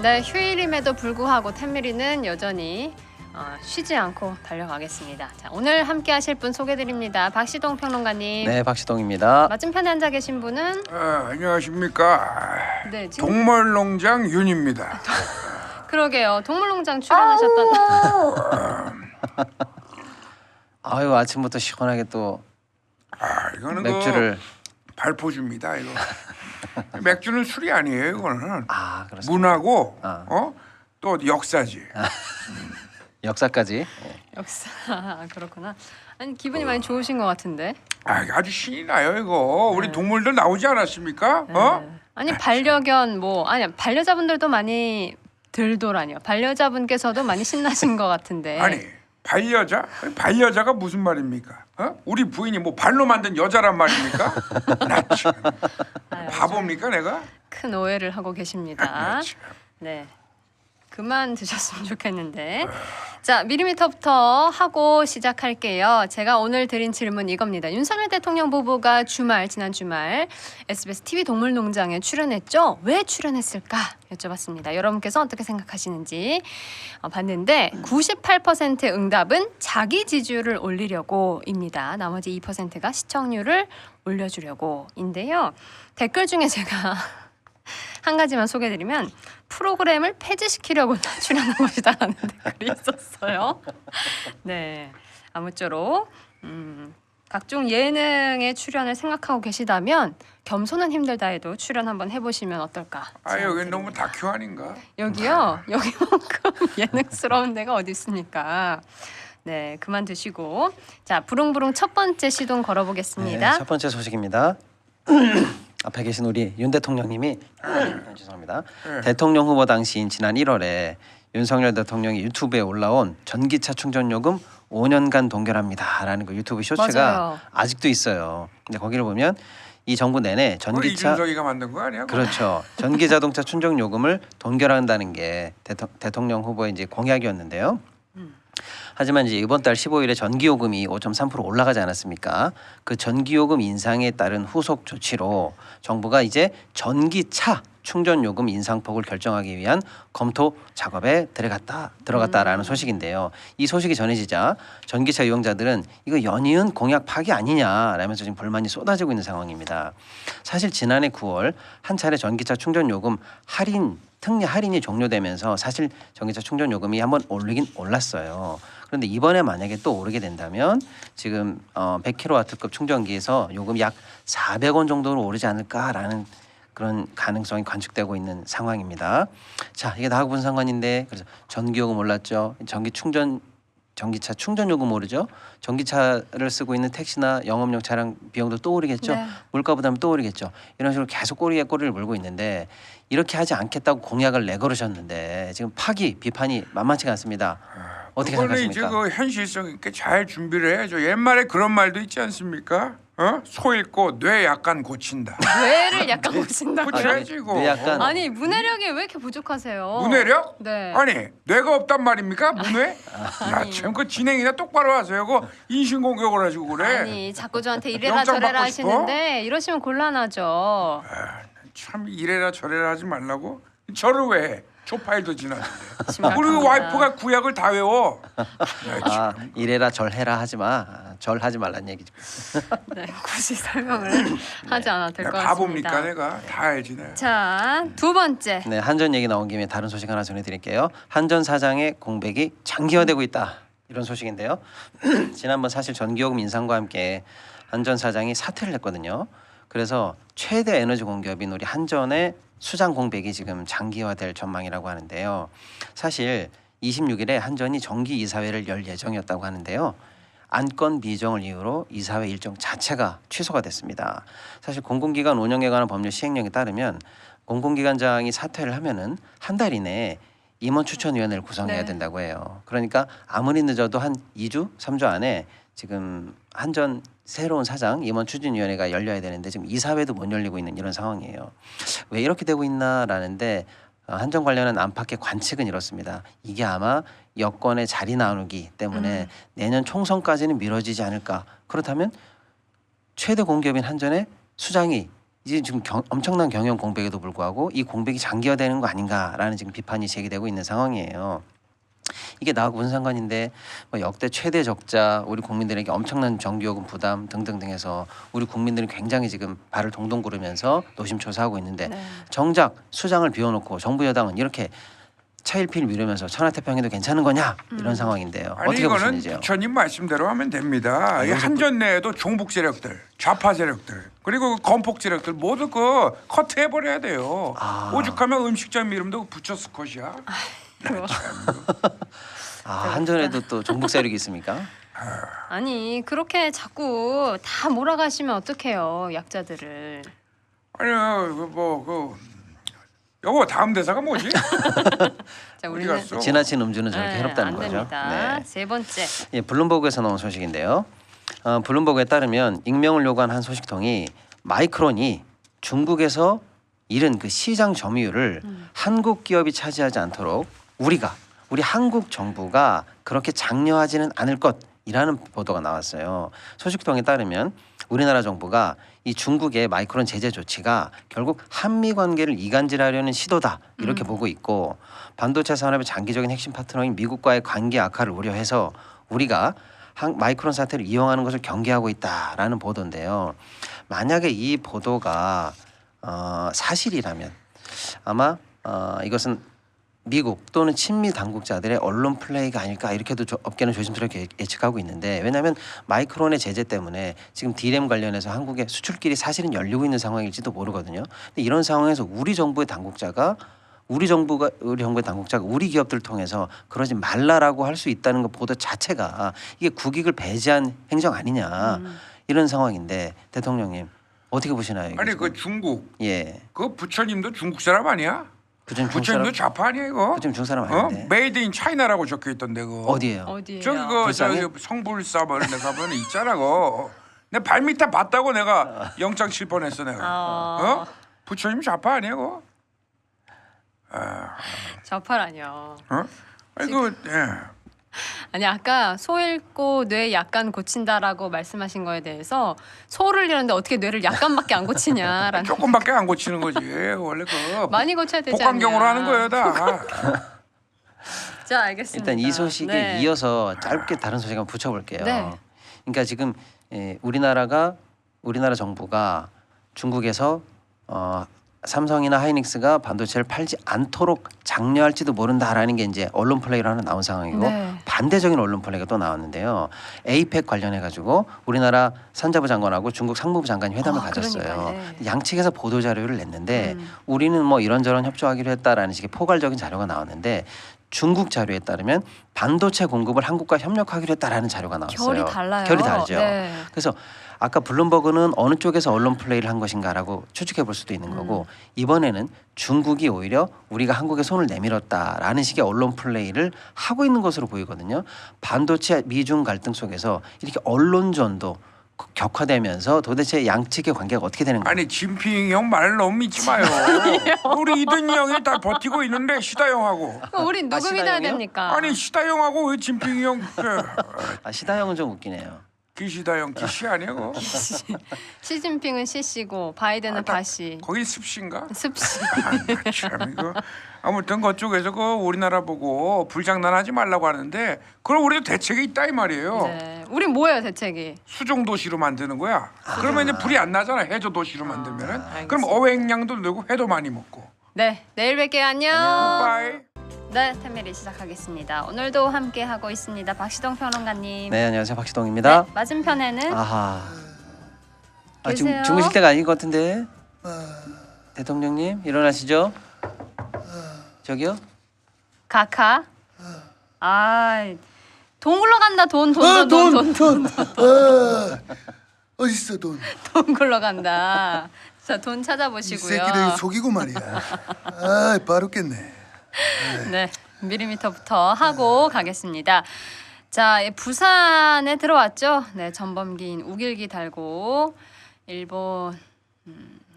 네, 휴일임에도 불구하고 텐미리는 여전히 쉬지 않고 달려가겠습니다. 자, 오늘 함께 하실 분 소개드립니다. 박시동 평론가님. 네, 박시동입니다. 맞은편에 앉아 계신 분은 안녕하십니까. 네, 지금 동물농장 윤입니다. 그러게요. 동물농장 출연하셨던 아유, 아침부터 시원하게 또 이거는 맥주를 발포줍니다. 이거 맥주는 술이 아니에요. 이거는 그렇습니다. 문화고 아. 또 역사지. 역사까지. 역사 그렇구나. 아니 기분이 많이 좋으신 것 같은데. 아주 신이 나요. 이거 우리 동물들 나오지 않았습니까? 아니 반려견 아니 반려자분들도 많이 들더라니요. 반려자분께서도 많이 신나신 것 같은데. 아니 반려자? 반려자가 무슨 말입니까? 우리 부인이 뭐 발로 만든 여자란 말입니까? 나 참. 바보입니까 내가? 큰 오해를 하고 계십니다. 네. 그만 드셨으면 좋겠는데. 자, 미리미터부터 하고 시작할게요. 제가 오늘 드린 질문 이겁니다. 윤석열 대통령 부부가 지난 주말 SBS TV 동물농장에 출연했죠? 왜 출연했을까 여쭤봤습니다. 여러분께서 어떻게 생각하시는지 봤는데 98% 응답은 자기 지지율을 올리려고입니다. 나머지 2%가 시청률을 올려주려고인데요. 댓글 중에 제가 한 가지만 소개해드리면 프로그램을 폐지시키려고 출연한 것이다라는 댓글이 있었어요. 네, 아무쪼록 각종 예능에 출연을 생각하고 계시다면 겸손은 힘들다에도 출연 한번 해보시면 어떨까? 여기 너무 다큐 아닌가? 여기요? 여기만큼 예능스러운 데가 어디 있습니까? 네, 그만 두시고 자 부릉부릉 첫 번째 시동 걸어보겠습니다. 네, 첫 번째 소식입니다. 앞에 계신 우리 윤 대통령님이 죄송합니다. 대통령 후보 당시인 지난 1월에 윤석열 대통령이 유튜브에 올라온 전기차 충전요금 5년간 동결합니다라는 그 유튜브 쇼츠가 맞아요. 아직도 있어요. 근데 거기를 보면 이 정부 내내 전기차 이준석이가 만든 거 아니야? 그렇죠. 전기 자동차 충전 요금을 동결한다는 게 대통령 후보의 이제 공약이었는데요. 하지만 이제 이번 달 15일에 전기요금이 5.3% 올라가지 않았습니까? 그 전기요금 인상에 따른 후속 조치로 정부가 이제 전기차 충전요금 인상폭을 결정하기 위한 검토 작업에 들어갔다라는 소식인데요. 이 소식이 전해지자 전기차 이용자들은 이거 연이은 공약 파기 아니냐라면서 지금 불만이 쏟아지고 있는 상황입니다. 사실 지난해 9월 한 차례 전기차 충전요금 특례 할인이 종료되면서 사실 전기차 충전 요금이 한번 올리긴 올랐어요. 그런데 이번에 만약에 또 오르게 된다면 지금 100kW급 충전기에서 요금 약 400원 정도로 오르지 않을까라는 그런 가능성이 관측되고 있는 상황입니다. 자, 이게 나하고 무슨 상관인데? 그래서 전기요금 올랐죠. 전기차 충전 요금 오르죠. 전기차를 쓰고 있는 택시나 영업용 차량 비용도 또 오르겠죠. 네. 물가 부담 또 오르겠죠. 이런 식으로 계속 꼬리에 꼬리를 물고 있는데 이렇게 하지 않겠다고 공약을 내걸으셨는데 지금 비판이 만만치가 않습니다. 어떻게 그거는 생각하십니까? 이제 그 현실성 있게 잘 준비를 해야죠. 옛말에 그런 말도 있지 않습니까? 소 잃고 뇌 약간 고친다. 뇌를 약간 고친다고요? 고쳐야지 이거. 뇌 약간 아니 문해력이 왜 이렇게 부족하세요? 문해력? 네. 아니 뇌가 없단 말입니까? 문뇌? 나참 그 진행이나 똑바로 하세요. 그 인신공격을 하시고 그래. 아니 자꾸 저한테 이래라 영장 저래라 받고 싶어? 하시는데 이러시면 곤란하죠. 참 이래라 저래라 하지 말라고. 저를 왜 해? 초파일도 지났는데. 심각합니다. 우리 와이프가 구약을 다 외워. 이래라 절해라 하지 마. 절하지 말란 얘기죠. 네, 굳이 설명을 하지 않아도 될 것 내가 같습니다. 바보입니까 내가? 다 알지 내가. 자, 두 번째. 네, 한전 얘기 나온 김에 다른 소식 하나 전해드릴게요. 한전 사장의 공백이 장기화되고 있다. 이런 소식인데요. 지난번 사실 전기요금 인상과 함께 한전 사장이 사퇴를 했거든요. 그래서 최대 에너지 공기업인 우리 한전의 수장 공백이 지금 장기화될 전망이라고 하는데요. 사실 26일에 한전이 정기 이사회를 열 예정이었다고 하는데요. 안건 비정을 이유로 이사회 일정 자체가 취소가 됐습니다. 사실 공공기관 운영에 관한 법률 시행령에 따르면 공공기관장이 사퇴를 하면은 한 달 이내에 임원추천위원회를 구성해야 네. 된다고 해요. 그러니까 아무리 늦어도 한 2주, 3주 안에 지금 한전 새로운 사장 임원추진위원회가 열려야 되는데 지금 이사회도 못 열리고 있는 이런 상황이에요. 왜 이렇게 되고 있나라는데 한전 관련한 안팎의 관측은 이렇습니다. 이게 아마 여권의 자리 나누기 때문에 내년 총선까지는 미뤄지지 않을까. 그렇다면 최대 공기업인 한전의 수장이 이제 지금 엄청난 경영 공백에도 불구하고 이 공백이 장기화되는 거 아닌가라는 지금 비판이 제기되고 있는 상황이에요. 이게 나하고 무슨 상관인데 뭐 역대 최대 적자, 우리 국민들에게 엄청난 전기요금 부담 등등등 해서 우리 국민들이 굉장히 지금 발을 동동 구르면서 노심초사하고 있는데 네. 정작 수장을 비워놓고 정부 여당은 이렇게 차일피일 미루면서 천하태평해도 괜찮은 거냐 이런 상황인데요. 아니 어떻게 이거는 보시는지요? 부처님 말씀대로 하면 됩니다. 이 한전 내에도 종북 세력들, 좌파 세력들, 그리고 건폭 세력들 모두 그 커트해 버려야 돼요. 오죽하면 음식점 이름도 부처 스컷이야. 한전에도 또 종북 세력이 있습니까? 아니 그렇게 자꾸 다 몰아가시면 어떡해요 약자들을. 아니요, 여보 다음 대사가 뭐지? 자, 어디 우리는 갔어? 지나친 음주는 저렇게 해롭다는 안 거죠. 됩니다. 네. 세 번째. 예, 블룸버그에서 나온 소식인데요. 블룸버그에 따르면 익명을 요구한 한 소식통이 마이크론이 중국에서 잃은 그 시장 점유율을 한국 기업이 차지하지 않도록 우리 한국 정부가 그렇게 장려하지는 않을 것이라는 보도가 나왔어요. 소식통에 따르면 우리나라 정부가 이 중국의 마이크론 제재 조치가 결국 한미 관계를 이간질하려는 시도다 이렇게 보고 있고 반도체 산업의 장기적인 핵심 파트너인 미국과의 관계 악화를 우려해서 우리가 마이크론 사태를 이용하는 것을 경계하고 있다라는 보도인데요. 만약에 이 보도가 사실이라면 아마 이것은 미국 또는 친미 당국자들의 언론 플레이가 아닐까 이렇게도 업계는 조심스럽게 예측하고 있는데 왜냐하면 마이크론의 제재 때문에 지금 D램 관련해서 한국의 수출길이 사실은 열리고 있는 상황일지도 모르거든요. 근데 이런 상황에서 우리 정부의 당국자가 우리 정부의 당국자가 우리 기업들을 통해서 그러지 말라라고 할 수 있다는 것 보도 자체가 이게 국익을 배제한 행정 아니냐 이런 상황인데 대통령님 어떻게 보시나요? 아니 그 중국 예. 그 부처님도 중국 사람 아니야? 부처님도 좌파 아니야 이거? 부처님 중사람 아닌데. 메이드 인 차이나라고 적혀 있던데 그 어디예요? 어디예요? 저기 그 불쌍해? 저기 성불사 뭐 이런 데 가면 있잖아 그. 내 발밑에 봤다고 내가 영장 칠 뻔했어 내가. 부처님 좌파 아니야 그거? 좌파라뇨. 아니 그 예. 아니 아까 소 잃고 뇌 약간 고친다라고 말씀하신 거에 대해서 소를 잃었는데 어떻게 뇌를 약간밖에 안 고치냐라는. 조금밖에 안 고치는 거지. 원래 그 많이 고쳐야 되지 않냐. 복강경으로 하는 거예요 다. 자 알겠습니다. 일단 이 소식에 네. 이어서 짧게 다른 소식 한번 붙여볼게요. 네. 그러니까 지금 우리나라 정부가 중국에서 삼성이나 하이닉스가 반도체를 팔지 않도록 장려할지도 모른다라는 게 이제 언론 플레이로 하나 나온 상황이고 네. 반대적인 언론 플레이가 또 나왔는데요. 에이펙 관련해 가지고 우리나라 산자부 장관하고 중국 상무부 장관이 회담을 가졌어요. 그러니까요. 네. 양측에서 보도 자료를 냈는데 우리는 뭐 이런저런 협조하기로 했다라는 식의 포괄적인 자료가 나왔는데 중국 자료에 따르면 반도체 공급을 한국과 협력하기로 했다라는 자료가 나왔어요. 결이 달라요. 결이 다르죠. 네. 그래서 아까 블룸버그는 어느 쪽에서 언론 플레이를 한 것인가라고 추측해 볼 수도 있는 거고 이번에는 중국이 오히려 우리가 한국에 손을 내밀었다라는 식의 언론 플레이를 하고 있는 것으로 보이거든요. 반도체 미중 갈등 속에서 이렇게 언론전도 격화되면서 도대체 양측의 관계가 어떻게 되는 거예요? 아니 진핑 형 말 너무 믿지 마요. 우리 이든이 형이 다 버티고 있는데 시다 형하고. 그럼 우린 누구 시다 믿어야 형이요? 됩니까? 아니 시다 형하고 왜 진핑 형 시다 형은 좀 웃기네요. 기시다 형 기시 아니고? 시진핑은 시씨고 바이든은 바씨. 거기 습신가? 습씨. 참 이거 아무튼 그쪽에서 그 우리나라 보고 불장난하지 말라고 하는데 그럼 우리도 대책이 있다 이 말이에요. 네. 우린 뭐예요 대책이? 수종 도시로 만드는 거야. 그러면 이제 불이 안 나잖아. 해저 도시로 만들면은. 알겠습니다. 그럼 어획량도 늘고 회도 많이 먹고. 네 내일 뵐게요. 안녕. 바이. 네 태메리 시작하겠습니다. 오늘도 함께 하고 있습니다. 박시동 평론가님. 네 안녕하세요 박시동입니다. 네, 맞은편에는 아하. 계세요? 지금 주무실 때가 아닌 것 같은데. 대통령님 일어나시죠. 저기요. 카카. 돈 굴러간다 돈. 어딨어 돈? 돈 굴러간다. 자 돈 이 찾아보시고요. 새끼들 속이고 말이야. 아, 바로 깼네. 네, 밀리미터부터 하고 가겠습니다. 자, 부산에 들어왔죠. 네, 전범기인 우길기 달고 일본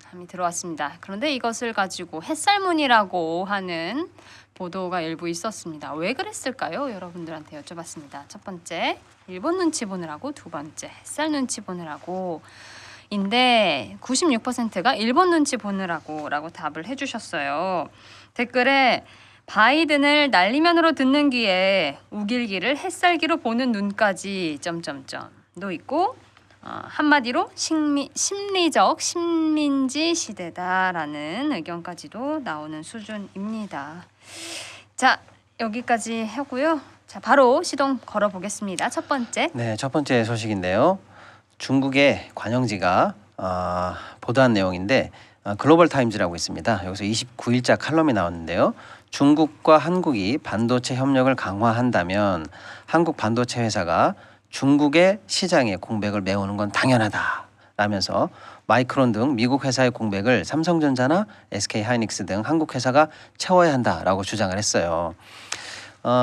함이 들어왔습니다. 그런데 이것을 가지고 햇살문이라고 하는 보도가 일부 있었습니다. 왜 그랬을까요? 여러분들한테 여쭤봤습니다. 첫 번째, 일본 눈치 보느라고. 두 번째, 햇살 눈치 보느라고. 인데 96%가 일본 눈치 보느라고라고 답을 해주셨어요. 댓글에 바이든을 날리면으로 듣는 귀에 우길기를 햇살기로 보는 눈까지 점점점도 있고 한마디로 심리적 식민지 시대다라는 의견까지도 나오는 수준입니다. 자, 여기까지 하고요. 자, 바로 시동 걸어 보겠습니다. 첫 번째. 네, 첫 번째 소식인데요. 중국의 관영지가 보도한 내용인데 글로벌 타임즈라고 있습니다. 여기서 29일자 칼럼이 나왔는데요. 중국과 한국이 반도체 협력을 강화한다면 한국 반도체 회사가 중국의 시장에 공백을 메우는 건 당연하다라면서 마이크론 등 미국 회사의 공백을 삼성전자나 SK하이닉스 등 한국 회사가 채워야 한다라고 주장을 했어요.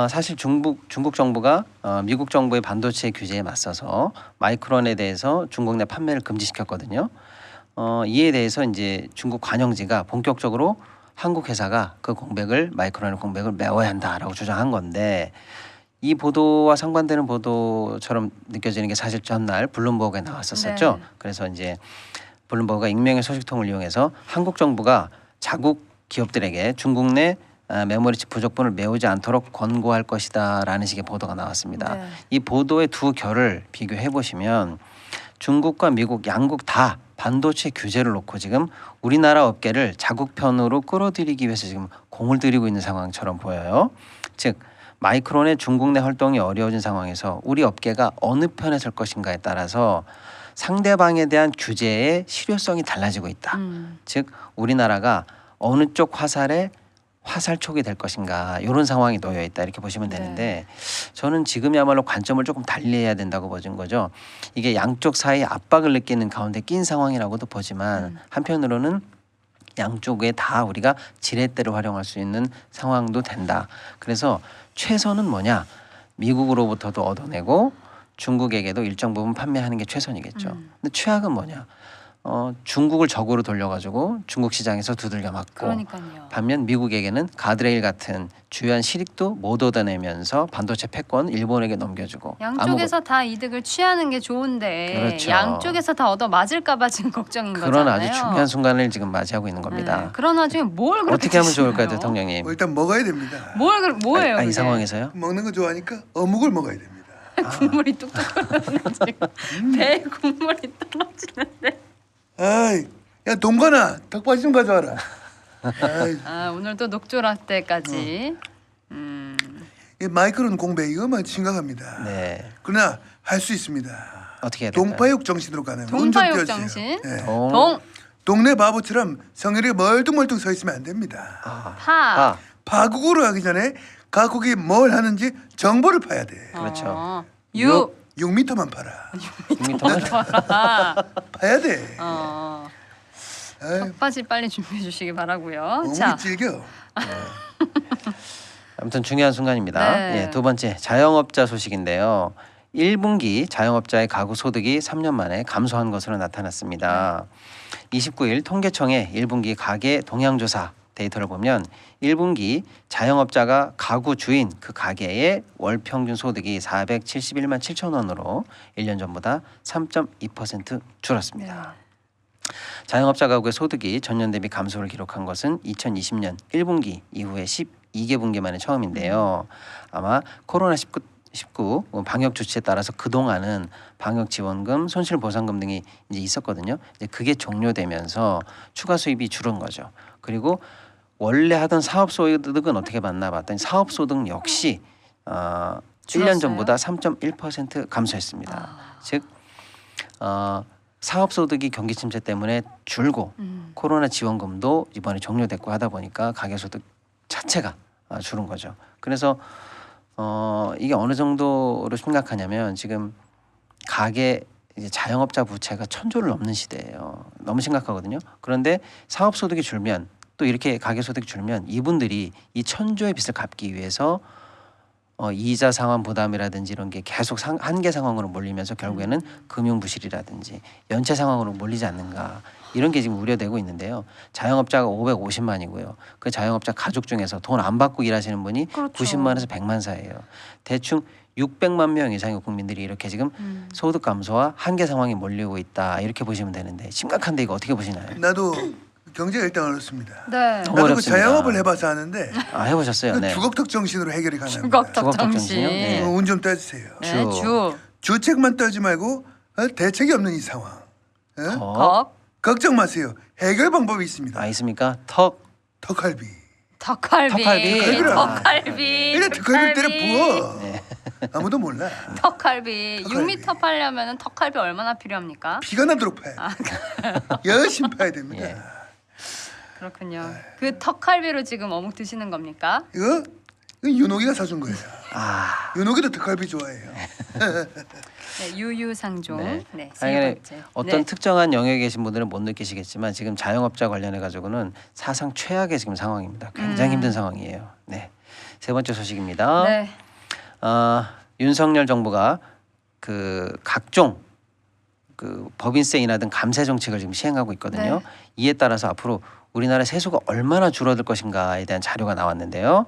사실 중국 정부가 미국 정부의 반도체 규제에 맞서서 마이크론에 대해서 중국 내 판매를 금지시켰거든요. 이에 대해서 이제 중국 관영지가 본격적으로 한국 회사가 그 마이크론의 공백을 메워야 한다라고 주장한 건데, 이 보도와 상반되는 보도처럼 느껴지는 게 사실 전날 블룸버그에 나왔었었죠. 네. 그래서 이제 블룸버그가 익명의 소식통을 이용해서 한국 정부가 자국 기업들에게 중국 내 메모리 칩 부족분을 메우지 않도록 권고할 것이다라는 식의 보도가 나왔습니다. 네. 이 보도의 두 결을 비교해 보시면 중국과 미국 양국 다 반도체 규제를 놓고 지금 우리나라 업계를 자국 편으로 끌어들이기 위해서 지금 공을 들이고 있는 상황처럼 보여요. 즉 마이크론의 중국 내 활동이 어려워진 상황에서 우리 업계가 어느 편에 설 것인가에 따라서 상대방에 대한 규제의 실효성이 달라지고 있다. 즉 우리나라가 어느 쪽 화살촉이 될 것인가, 이런 상황이 놓여 있다, 이렇게 보시면 되는데, 저는 지금이야말로 관점을 조금 달리해야 된다고 보는 거죠. 이게 양쪽 사이에 압박을 느끼는 가운데 낀 상황이라고도 보지만 한편으로는 양쪽에 다 우리가 지렛대를 활용할 수 있는 상황도 된다. 그래서 최선은 뭐냐? 미국으로부터도 얻어내고 중국에게도 일정 부분 판매하는 게 최선이겠죠. 근데 최악은 뭐냐? 중국을 적으로 돌려가지고 중국 시장에서 두들겨 맞고, 그러니까요. 반면 미국에게는 가드레일 같은 주요한 실익도 못 얻어내면서 반도체 패권 일본에게 넘겨주고, 양쪽에서 다 이득을 취하는 게 좋은데 그렇죠. 양쪽에서 다 얻어 맞을까봐 지금 걱정인 그런 거잖아요. 아주 중요한 순간을 지금 맞이하고 있는 겁니다. 네. 그런 와중에 뭘 그렇게 어떻게 하면 드시나요? 좋을까요, 대통령님? 일단 먹어야 됩니다. 뭐예요? 이 그게? 상황에서요? 먹는 거 좋아하니까 어묵을 먹어야 됩니다. 국물이 뚝뚝 흐르는 지금 배에 국물이 떨어지는데. 아이, 야 동건아, 닭발 좀 가져와라. 아이, 오늘도 녹조라떼까지. 이 마이크론 공백 이거만 심각합니다. 네. 그러나 할 수 있습니다. 어떻게 해야 될까요? 동파육 정신으로 가는 동파육 정신. 네. 동, 동네 바보처럼 성열이 멀뚱멀뚱 서 있으면 안 됩니다. 파. 파국으로 하기 전에 각국이 뭘 하는지 정보를 파야 돼. 그렇죠. 유. 6m만 팔아. 6m만 파야 돼. 아이, 턱받이 빨리 준비해 주시기 바라고요. 어묵이 자, 질겨. 아무튼 중요한 순간입니다. 네. 예, 두 번째 자영업자 소식인데요. 1분기 자영업자의 가구 소득이 3년 만에 감소한 것으로 나타났습니다. 29일 통계청의 1분기 가계 동향조사 데이터를 보면 1분기 자영업자가 가구 주인 그 가게의 월 평균 소득이 471만 7천 원으로 1년 전보다 3.2% 줄었습니다. 자영업자 가구의 소득이 전년 대비 감소를 기록한 것은 2020년 1분기 이후에 12개 분기 만에 처음인데요. 아마 코로나19 방역 조치에 따라서 그동안은 방역 지원금, 손실 보상금 등이 이제 있었거든요. 이제 그게 종료되면서 추가 수입이 줄은 거죠. 그리고 원래 하던 사업 소득은 어떻게 받나 봤더니 사업 소득 역시 1년 전보다 3.1% 감소했습니다. 즉 사업 소득이 경기 침체 때문에 줄고 코로나 지원금도 이번에 종료됐고 하다 보니까 가계 소득 자체가 줄은 거죠. 그래서 이게 어느 정도로 심각하냐면 지금 가계 이제 자영업자 부채가 1,000조를 넘는 시대예요. 너무 심각하거든요. 그런데 사업 소득이 줄면 또 이렇게 가계 소득이 줄면 이분들이 이 1,000조의 빚을 갚기 위해서 이자 상환 부담이라든지 이런 게 계속 한계 상황으로 몰리면서 결국에는 금융 부실이라든지 연체 상황으로 몰리지 않는가, 이런 게 지금 우려되고 있는데요. 자영업자가 550만이고요. 그 자영업자 가족 중에서 돈 안 받고 일하시는 분이 그렇죠. 90만에서 100만 사이예요. 대충 600만 명 이상의 국민들이 이렇게 지금 소득 감소와 한계 상황에 몰리고 있다 이렇게 보시면 되는데 심각한데 이거 어떻게 보시나요? 나도 경제가 일단 어렵습니다. 네. 너무 나도 그 어렵습니다. 자영업을 해봐서 아는데 아 해보셨어요? 네. 주걱턱 정신으로 해결이 가능합니다. 주걱턱 주걱턱 정신. 정신이요? 네. 운 좀 떠주세요. 네, 주. 주. 주책만 떨지 말고 대책이 없는 이 상황. 예? 덕. 걱정 마세요. 해결 방법이 있습니다. 아 있습니까? 턱. 턱갈비. 덕갈비. 턱갈비. 덕갈비. 이래 턱갈비 때려 부어. 네. 아무도 몰라. 턱갈비. 턱갈비. 6m 팔려면 턱갈비 얼마나 필요합니까? 피가 나도록 파야 아, 열심히 파야 됩니다. 예. 그렇군요. 그 턱갈비로 지금 어묵 드시는 겁니까? 이거 윤옥이가 사준 거예요. 아. 윤옥이도 턱갈비 좋아해요. 네, 유유상종. 네. 네. 세 당연히 번째. 어떤 네. 특정한 영역에 계신 분들은 못 느끼시겠지만 지금 자영업자 관련해 가지고는 사상 최악의 지금 상황입니다. 굉장히 힘든 상황이에요. 네. 세 번째 소식입니다. 네. 윤석열 정부가 그 각종 그 법인세 인하 등 감세 정책을 지금 시행하고 있거든요. 네. 이에 따라서 앞으로 우리나라 세수가 얼마나 줄어들 것인가에 대한 자료가 나왔는데요.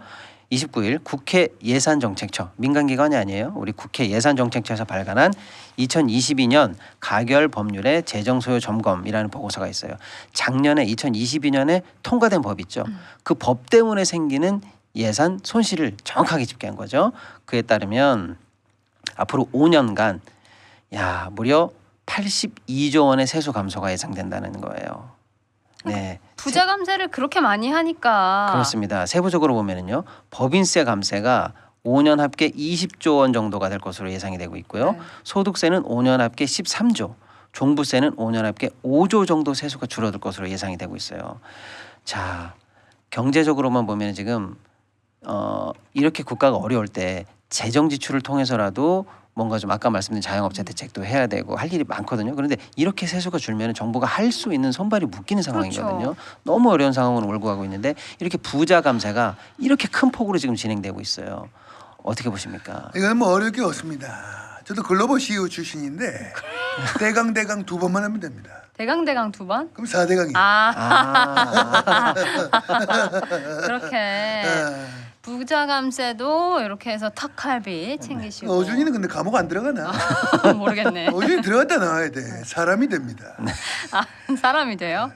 29일 국회 예산정책처 민간기관이 아니에요. 우리 국회 예산정책처에서 발간한 2022년 가결 법률의 재정소요 점검이라는 보고서가 있어요. 작년에 2022년에 통과된 법 있죠. 그 법 때문에 생기는 예산 손실을 정확하게 집계한 거죠. 그에 따르면 앞으로 5년간 무려 82조 원의 세수 감소가 예상된다는 거예요. 네. 부자 감세를 그렇게 많이 하니까 그렇습니다. 세부적으로 보면은요. 법인세 감세가 5년 합계 20조 원 정도가 될 것으로 예상이 되고 있고요. 네. 소득세는 5년 합계 13조, 종부세는 5년 합계 5조 정도 세수가 줄어들 것으로 예상이 되고 있어요. 자, 경제적으로만 보면 지금 이렇게 국가가 어려울 때 재정 지출을 통해서라도 뭔가 좀 아까 말씀드린 자영업자 대책도 해야 되고 할 일이 많거든요. 그런데 이렇게 세수가 줄면 정부가 할 수 있는 손발이 묶이는 상황이거든요. 그렇죠. 너무 어려운 상황으로 몰고 가고 있는데 이렇게 부자 감세가 이렇게 큰 폭으로 지금 진행되고 있어요. 어떻게 보십니까? 이건 뭐 어려울 게 없습니다. 저도 글로벌 CEO 출신인데 대강 두 번만 하면 됩니다. 대강 2번? 그럼 4대강이. 아, 그렇게 아. 부자 감세도 이렇게 해서 턱갈비 챙기시고 어준이는 근데 감옥 안 들어가나? 모르겠네. 어준이 들어갔다 나와야 돼. 사람이 됩니다. 아, 사람이 돼요?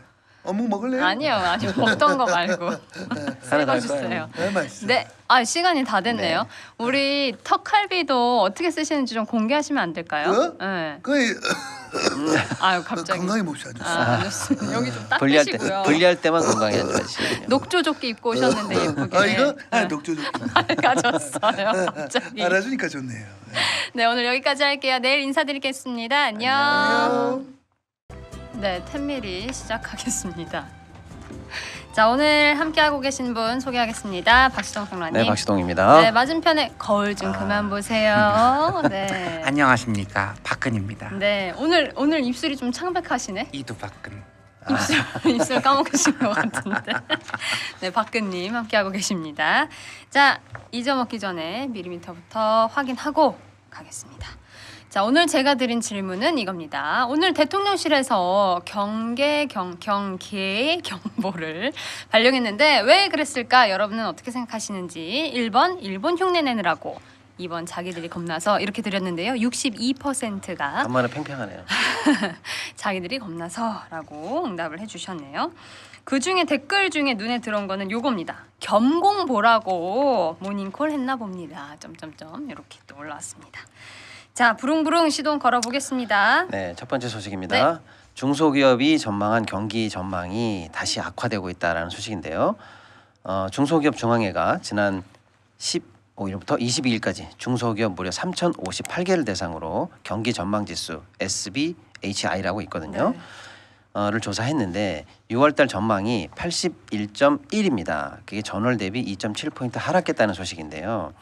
어묵 먹을래요? 아니요, 아직 먹던 거 말고 하나 더 주세요. 네, 맛있어. 네, 시간이 다 됐네요. 우리 턱갈비도 어떻게 쓰시는지 좀 공개하시면 안 될까요? 그거? 네. 거의 아유 갑자기. 건강히 못 사줬어. 안 좋습니다. 여기 좀 분리할 때 닦으시고요. 분리할 때만 건강히 앉아주시거든요. 녹조조끼 입고 오셨는데 예쁘게. 이거 녹조조끼. 가졌어요. 갑자기. 알아주니까 좋네요. 네, 오늘 여기까지 할게요. 내일 인사드리겠습니다. 안녕. 안녕. 네, 텐미리 시작하겠습니다. 자, 오늘 함께하고 계신 분 소개하겠습니다. 박시동 평론가님. 네, 박시동입니다. 네, 맞은편에 거울 좀 그만 보세요. 네. 안녕하십니까, 박근입니다. 네, 오늘 입술이 좀 창백하시네. 이두박근. 입술 까먹으신 것 같은데. 네, 박근님 함께하고 계십니다. 자, 잊어먹기 전에 미리미터부터 확인하고 가겠습니다. 자, 오늘 제가 드린 질문은 이겁니다. 오늘 대통령실에서 경계 경보를 발령했는데 왜 그랬을까? 여러분은 어떻게 생각하시는지 1번 일본 흉내 내느라고, 2번 자기들이 겁나서 이렇게 드렸는데요. 62%가 간만에 팽팽하네요. 자기들이 겁나서라고 응답을 해주셨네요. 그 중에 댓글 중에 눈에 들어온 거는 요겁니다. 겸공보라고 모닝콜 했나 봅니다. 점점점 이렇게 또 올라왔습니다. 자, 부릉부릉 시동 걸어보겠습니다. 네, 첫 번째 소식입니다. 중소기업이 전망한 경기 전망이 다시 악화되고 있다라는 소식인데요. 중소기업 중앙회가 지난 15일부터 22일까지 중소기업 무려 3,058개를 대상으로 경기 전망 지수 SBHI라고 있거든요. 를 조사했는데 6월달 전망이 81.1입니다. 그게 전월 대비 2.7포인트 하락했다는 소식인데요.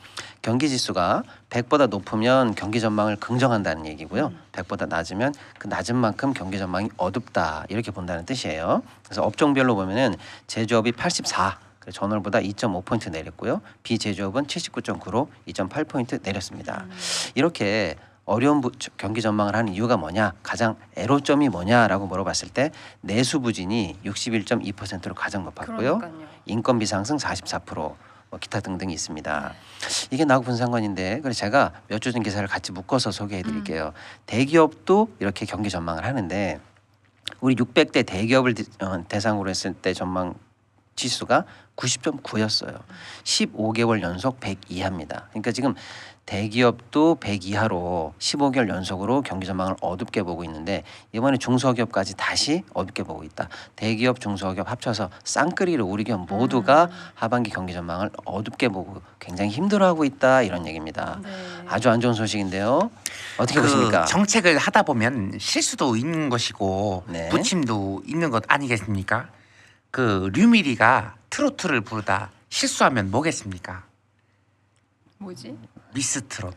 경기 지수가 100보다 높으면 경기 전망을 긍정한다는 얘기고요. 100보다 낮으면 그 낮은 만큼 경기 전망이 어둡다 이렇게 본다는 뜻이에요. 그래서 업종별로 보면은 제조업이 84, 전월보다 2.5포인트 내렸고요. 비제조업은 79.9로 2.8포인트 내렸습니다. 이렇게 어려운 경기 전망을 하는 이유가 뭐냐, 가장 애로점이 뭐냐라고 물어봤을 때 내수 부진이 61.2%로 가장 높았고요. 그러니까요. 인건비 상승 44%, 기타 등등이 있습니다. 이게 나하고 무슨 상관인데 그래서 제가 몇 주 전 기사를 같이 묶어서 소개해드릴게요. 대기업도 이렇게 경기 전망을 하는데 우리 600대 대기업을 대상으로 했을 때 전망 지수가 90.9였어요. 15개월 연속 100 이하입니다. 그러니까 지금 대기업도 100 이하로 15개월 연속으로 경기 전망을 어둡게 보고 있는데 이번에 중소기업까지 다시 어둡게 보고 있다. 대기업, 중소기업 합쳐서 쌍끌이로 우리 기업 모두가 하반기 경기 전망을 어둡게 보고 굉장히 힘들어하고 있다 이런 얘기입니다. 네. 아주 안 좋은 소식인데요. 어떻게 보십니까? 정책을 하다 보면 실수도 있는 것이고 네. 부침도 있는 것 아니겠습니까? 그 류미리가 트로트를 부르다 실수하면 뭐겠습니까? 뭐지? 미스트롯.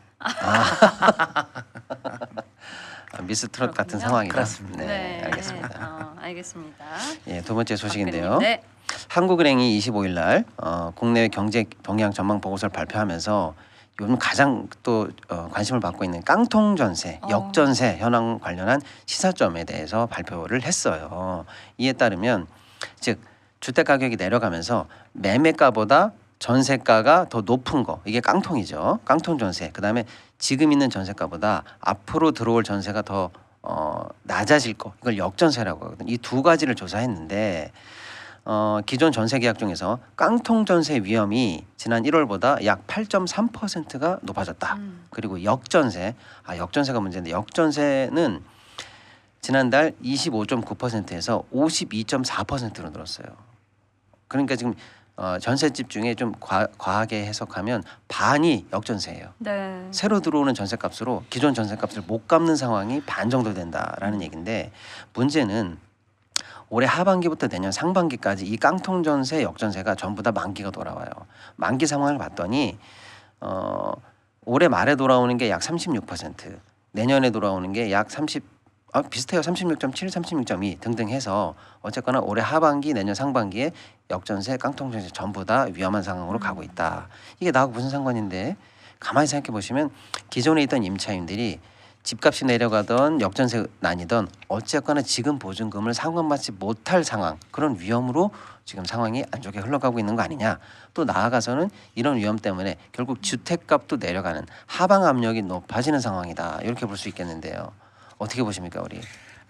미스트롯 같은 그렇군요. 상황이다. 그렇습니다. 네, 알겠습니다. 알겠습니다. 예, 두 번째 소식인데요. 박근혜님, 네. 한국은행이 25일 날 국내외 경제 동향 전망 보고서를 발표하면서 요즘 가장 또 관심을 받고 있는 깡통 전세, 역전세 현황 관련한 시사점에 대해서 발표를 했어요. 이에 따르면 즉 주택 가격이 내려가면서 매매가보다 전세가가 더 높은 거 이게 깡통이죠. 깡통 전세. 그다음에 지금 있는 전세가보다 앞으로 들어올 전세가 더 낮아질 거 이걸 역전세라고 하거든요. 이 두 가지를 조사했는데 기존 전세 계약 중에서 깡통 전세 위험이 지난 1월보다 약 8.3%가 높아졌다. 그리고 역전세, 역전세가 문제인데 역전세는 지난달 25.9%에서 52.4%로 늘었어요. 그러니까 지금 전셋집 중에 좀 과하게 해석하면 반이 역전세예요. 네. 새로 들어오는 전셋값으로 기존 전셋값을 못 갚는 상황이 반 정도 된다라는 얘기인데 문제는 올해 하반기부터 내년 상반기까지 이 깡통 전세, 역전세가 전부 다 만기가 돌아와요. 만기 상황을 봤더니 올해 말에 돌아오는 게 약 36%, 내년에 돌아오는 게 약 30 비슷해요. 36.7, 36.2 등등 해서 어쨌거나 올해 하반기, 내년 상반기에 역전세, 깡통전세 전부 다 위험한 상황으로 가고 있다. 이게 나하고 무슨 상관인데 가만히 생각해 보시면 기존에 있던 임차인들이 집값이 내려가던 역전세 난이던 어쨌거나 지금 보증금을 상환받지 못할 상황 그런 위험으로 지금 상황이 안 좋게 흘러가고 있는 거 아니냐. 또 나아가서는 이런 위험 때문에 결국 주택값도 내려가는 하방 압력이 높아지는 상황이다. 이렇게 볼 수 있겠는데요. 어떻게 보십니까, 우리?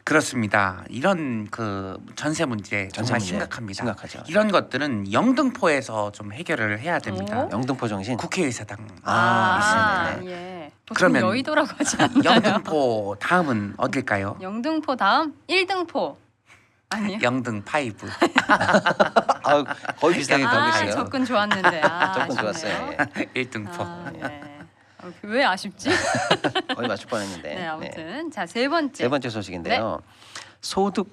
그렇습니다. 이런 그 전세 문제 정말 문제 심각합니다. 심각하죠. 이런 것들은 영등포에서 좀 해결을 해야 됩니다. 영등포 정신. 국회의사당. 네네네. 예. 그러면 보통 여의도라고 하지 않나요? 영등포 다음은 어딜까요? 영등포 다음 1등포 아니에요? 영등 파이브. 거의 비슷하게 가고 있어요. 접근 좋았는데. 접근 아쉽네요. 좋았어요. 예. 1등포. 네. 왜 아쉽지? 거의 맞출 뻔했는데. 네, 아무튼 자, 세 번째. 세 번째 소식인데요. 소득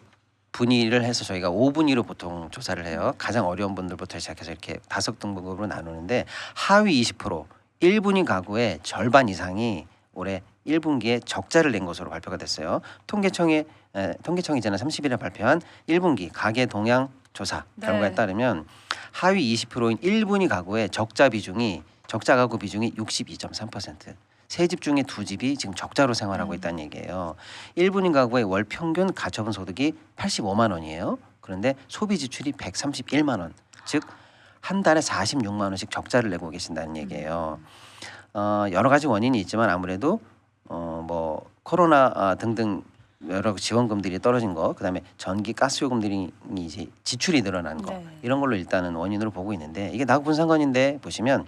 분위를 해서 저희가 5분위로 보통 조사를 해요. 가장 어려운 분들부터 시작해서 이렇게 5등급으로 나누는데 하위 20%, 1분위 가구의 절반 이상이 올해 1분기에 적자를 낸 것으로 발표가 됐어요. 통계청이 지난 30일에 발표한 1분기 가계 동향 조사 결과에 따르면 하위 20%인 1분위 가구의 적자 가구 비중이 62.3%. 세 집 중에 두 집이 지금 적자로 생활하고 있다는 얘기예요. 1분위 가구의 월 평균 가처분 소득이 85만 원이에요. 그런데 소비 지출이 131만 원. 즉 한 달에 46만 원씩 적자를 내고 계신다는 얘기예요. 여러 가지 원인이 있지만 아무래도 뭐 코로나 등등 여러 지원금들이 떨어진 거, 그다음에 전기, 가스 요금들이 이제 지출이 늘어난 거 이런 걸로 일단은 원인으로 보고 있는데 이게 나하고 무슨 상관인데 보시면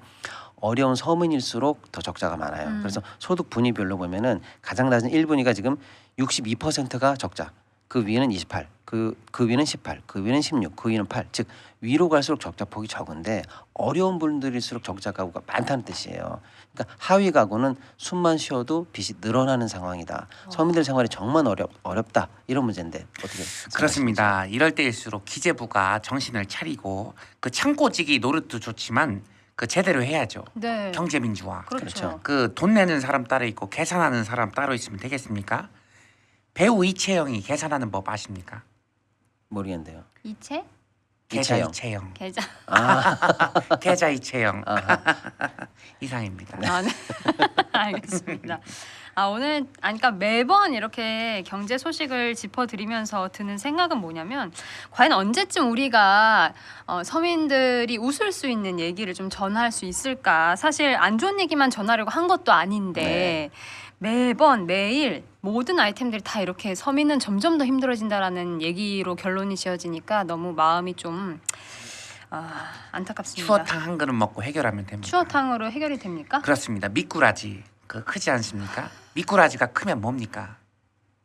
어려운 서민일수록 더 적자가 많아요. 그래서 소득 분위별로 보면은 가장 낮은 1분위가 지금 62%가 적자. 그 위에는 28, 그 위는 18, 그 위는 16, 그 위는 8. 즉 위로 갈수록 적자 폭이 적은데 어려운 분들일수록 적자 가구가 많다는 뜻이에요. 그러니까 하위 가구는 숨만 쉬어도 빚이 늘어나는 상황이다. 서민들 생활이 정말 어렵다. 이런 문제인데 어떻게 생각하십니까? 그렇습니다. 이럴 때일수록 기재부가 정신을 차리고 그 창고지기 노릇도 좋지만 그 제대로 해야죠. 네. 경제민주화. 그렇죠. 그 돈 내는 사람 따로 있고 계산하는 사람 따로 있으면 되겠습니까? 배우 이채영이 계산하는 법 아십니까? 모르겠는데요. 이채? 계좌 이채영. 이채영. 계좌. 계좌 이채영. 이상입니다. 아, 네. 알겠습니다. 오늘 그러니까 매번 이렇게 경제 소식을 짚어드리면서 드는 생각은 뭐냐면 과연 언제쯤 우리가 서민들이 웃을 수 있는 얘기를 좀 전할 수 있을까? 사실 안 좋은 얘기만 전하려고 한 것도 아닌데 매번 매일 모든 아이템들이 다 이렇게 서민은 점점 더 힘들어진다라는 얘기로 결론이 지어지니까 너무 마음이 좀 안타깝습니다. 추어탕 한 그릇 먹고 해결하면 됩니다. 추어탕으로 해결이 됩니까? 그렇습니다. 미꾸라지 그 크지 않습니까? 미꾸라지가 크면 뭡니까?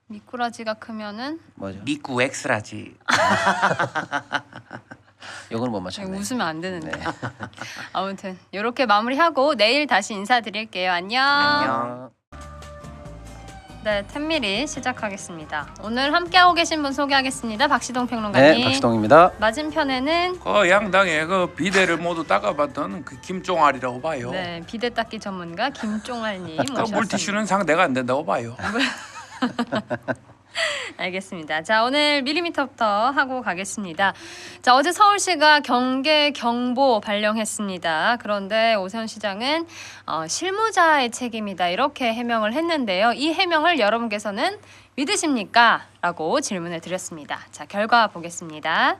미꾸라지가 크면은 뭐죠? 미꾸 엑스라지. 이건 못 맞췄네. 웃으면 안 되는데. 네. 아무튼 이렇게 마무리하고 내일 다시 인사드릴게요. 안녕. 안녕. 네, 10mm 시작하겠습니다. 오늘 함께하고 계신 분 소개하겠습니다. 박시동 평론가님. 네, 박시동입니다. 맞은편에는 그 양당의 그 비대를 모두 닦아봤던 그 김종알이라고 봐요. 네, 비대 닦기 전문가 김종알님 그 모셨습니다. 물티슈는 상대가 안 된다고 봐요. 알겠습니다. 자, 오늘 밀리미터부터 하고 가겠습니다. 자, 어제 서울시가 경계 경보 발령했습니다. 그런데 오세훈 시장은 실무자의 책임이다 이렇게 해명을 했는데요. 이 해명을 여러분께서는 믿으십니까? 라고 질문을 드렸습니다. 자, 결과 보겠습니다.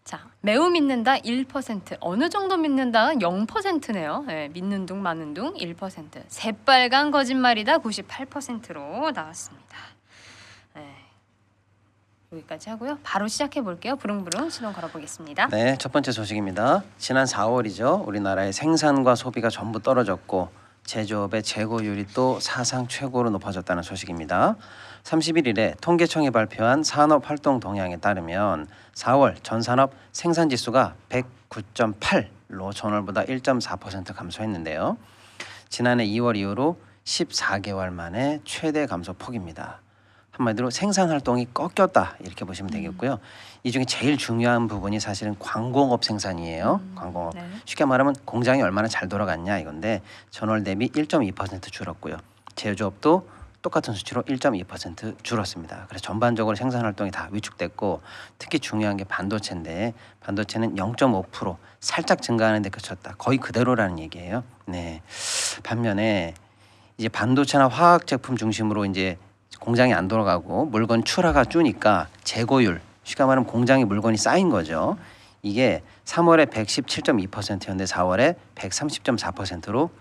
자, 매우 믿는다 1%, 어느 정도 믿는다 0%네요. 네, 믿는 둥 마는 둥 1%, 새빨간 거짓말이다 98%로 나왔습니다. 네, 여기까지 하고요. 바로 시작해 볼게요. 부릉부릉 시동 걸어보겠습니다. 네, 첫 번째 소식입니다. 지난 4월이죠. 우리나라의 생산과 소비가 전부 떨어졌고 제조업의 재고율이 또 사상 최고로 높아졌다는 소식입니다. 31일에 통계청이 발표한 산업활동 동향에 따르면 4월 전산업 생산지수가 109.8로 전월보다 1.4% 감소했는데요. 지난해 2월 이후로 14개월 만에 최대 감소폭입니다. 한마디로 생산활동이 꺾였다 이렇게 보시면 되겠고요. 이 중에 제일 중요한 부분이 사실은 광공업 생산이에요. 광공업. 네. 쉽게 말하면 공장이 얼마나 잘 돌아갔냐 이건데 전월 대비 1.2% 줄었고요. 제조업도 똑같은 수치로 1.2% 줄었습니다. 그래서 전반적으로 생산 활동이 다 위축됐고 특히 중요한 게 반도체인데 반도체는 0.5% 살짝 증가하는 데 그쳤다. 거의 그대로라는 얘기예요. 네. 반면에 이제 반도체나 화학 제품 중심으로 이제 공장이 안 돌아가고 물건 출하가 주니까 재고율, 쉽게 말하면 공장에 물건이 쌓인 거죠. 이게 3월에 117.2%였는데 4월에 130.4%로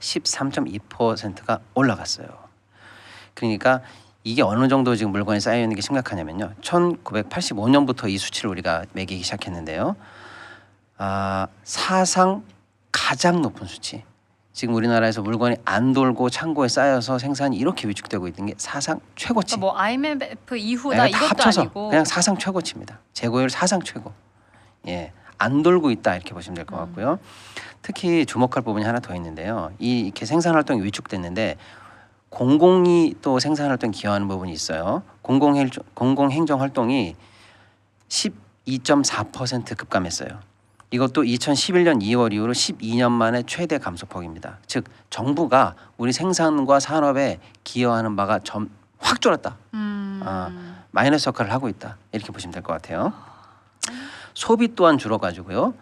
13.2%가 올라갔어요. 그러니까 이게 어느 정도 지금 물건이 쌓여 있는 게 심각하냐면요. 1985년부터 이 수치를 우리가 매기기 시작했는데요. 사상 가장 높은 수치. 지금 우리나라에서 물건이 안 돌고 창고에 쌓여서 생산이 이렇게 위축되고 있는 게 사상 최고치. 뭐 IMF 이후다 다 이것도 합쳐서 아니고 그냥 사상 최고치입니다. 재고율 사상 최고. 예, 안 돌고 있다 이렇게 보시면 될 것 같고요. 특히 주목할 부분이 하나 더 있는데요. 이렇게 생산 활동이 위축됐는데 공공이 또 생산 활동 기여하는 부분이 있어요. 공공행정 활동이 12.4% 급감했어요. 이것도 2011년 2월 이후로 12년 만에 최대 감소폭입니다. 즉 정부가 우리 생산과 산업에 기여하는 바가 확 줄었다. 마이너스 역할을 하고 있다. 이렇게 보시면 될 것 같아요. 소비 또한 줄어가지고요.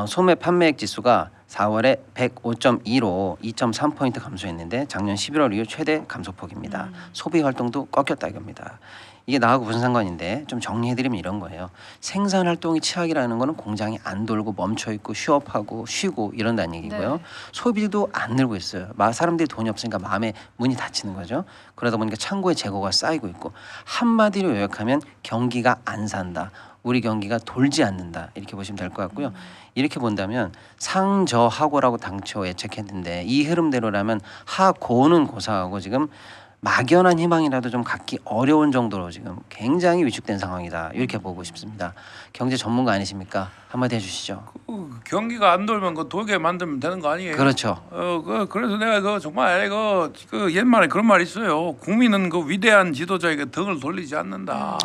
소매 판매액 지수가 4월에 105.2로 2.3포인트 감소했는데 작년 11월 이후 최대 감소폭입니다. 소비 활동도 꺾였다 이겁니다. 이게 나하고 무슨 상관인데 좀 정리해드리면 이런 거예요. 생산 활동이 취약이라는 거는 공장이 안 돌고 멈춰 있고 휴업하고 쉬고 이런다는 얘기고요. 네. 소비도 안 늘고 있어요. 사람들이 돈이 없으니까 마음에 문이 닫히는 거죠. 그러다 보니까 창고에 재고가 쌓이고 있고 한마디로 요약하면 경기가 안 산다. 우리 경기가 돌지 않는다. 이렇게 보시면 될 것 같고요. 이렇게 본다면 상저하고라고 당초 예측했는데 이 흐름대로라면 하고는 고사하고 지금 막연한 희망이라도 좀 갖기 어려운 정도로 지금 굉장히 위축된 상황이다. 이렇게 보고 싶습니다. 경제 전문가 아니십니까? 한마디 해주시죠. 경기가 안 돌면 그 돌게 만들면 되는 거 아니에요? 그렇죠. 그래서 내가 정말 그 옛말에 그런 말이 있어요. 국민은 그 위대한 지도자에게 등을 돌리지 않는다.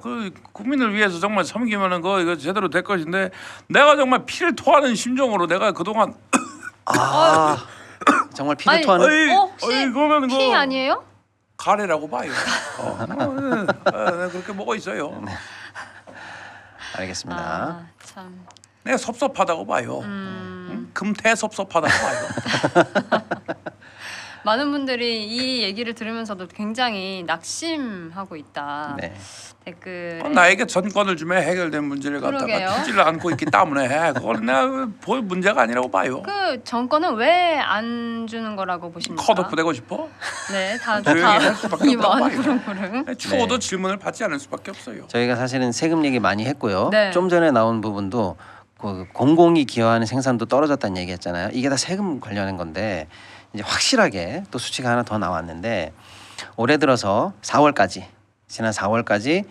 그 국민을 위해서 정말 섬기면은 이거 제대로 될 것인데 내가 정말 피를 토하는 심정으로 내가 그동안 정말 피를 토하는. 혹시 그러면 피 아니에요? 가래라고 봐요. 내가 그렇게 먹어 있어요. 알겠습니다. 참. 내가 섭섭하다고 봐요. 금태섭섭하다고 봐요. 많은 분들이 이 얘기를 들으면서도 굉장히 낙심하고 있다. 네. 댓글에 나에게 전권을 주면 해결된 문제를 갖다가 그러게요. 듣지를 않고 있기 때문에 그건 내가 볼 문제가 아니라고 봐요. 그 정권은 왜 안 주는 거라고 보십니까? 컷오프 되고 싶어? 네, 다 조용히 할 수밖에 이번 없다고 봐요. 부릉부릉. 추호도 네. 질문을 받지 않을 수밖에 없어요. 저희가 사실은 세금 얘기 많이 했고요. 네. 좀 전에 나온 부분도 그 공공이 기여하는 생산도 떨어졌다는 얘기했잖아요. 이게 다 세금 관련한 건데 이제 확실하게 또 수치가 하나 더 나왔는데 올해 들어서 4월까지 지난 4월까지